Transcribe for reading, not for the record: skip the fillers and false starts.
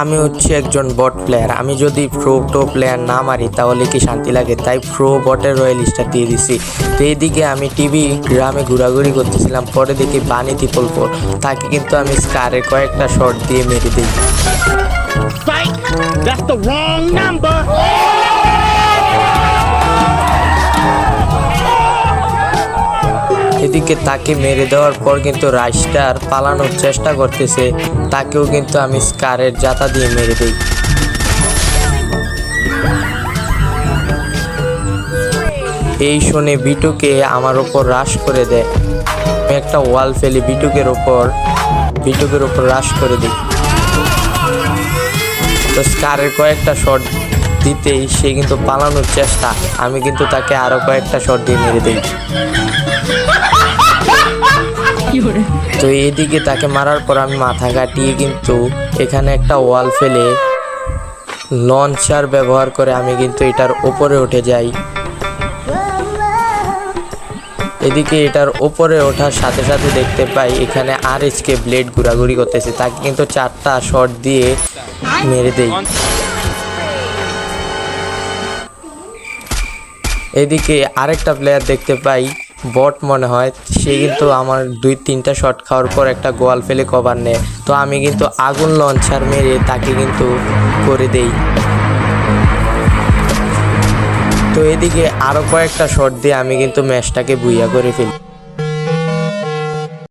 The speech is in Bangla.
আমি হচ্ছে একজন বট প্লেয়ার। আমি যদি প্রো প্লেয়ার না মারি তাহলে কি শান্তি লাগে, তাই প্রো বটের রয়্যাল স্টার দিয়ে দিছি। তো এইদিকে আমি টিভি গ্রামে ঘোরাঘুরি করতেছিলাম, পরে দেখি বানি ত্রিপল 4, তাকে কিন্তু আমি স্কারের কয়েকটা শট দিয়ে মেরে দিই। That's the wrong number. এদিকে তাকে মেরে দেওয়ার পর কিন্তু রাইস্টার পালানোর চেষ্টা করতেছে, তাকেও কিন্তু আমি স্কারের জাতা দিয়ে মেরে দিই। এই শুনে বিটুকে আমার ওপর রাশ করে দেয়। আমি একটা ওয়াল ফেলি বিটুকের ওপর রাশ করে দিই। তো স্কারের কয়েকটা শট দিতেই সে কিন্তু পালানোর চেষ্টা, আমি কিন্তু তাকে আরো কয়েকটা শট দিয়ে মেরে দিই। তো এইদিকে তাকে মারার পর আমি মাথা কাটিয়ে কিন্তু এখানে একটা ওয়াল ফেলে লঞ্চার ব্যবহার করে আমি কিন্তু এটার উপরে উঠে যাই। এদিকে এটার উপরে ওঠার সাথে সাথে দেখতে পাই এখানে আরএসকে ব্লেড ঘোরাঘুরি করতেছে, তাকে কিন্তু 4টা শট দিয়ে মেরে দেই। এদিকে আরেকটা প্লেয়ার দেখতে পাই, বট মনে হয়, সে কিন্তু আমার 2-3টা শট খাওয়ার পর একটা গোয়াল ফেলে কভার নেয়। তো আমি কিন্তু আগুন লঞ্চার মেরে তাকে কিন্তু করে দেই। তো এদিকে আরো কয়েকটা শট দিয়ে আমি কিন্তু ম্যাচটাকে বুইয়া করে ফেলি।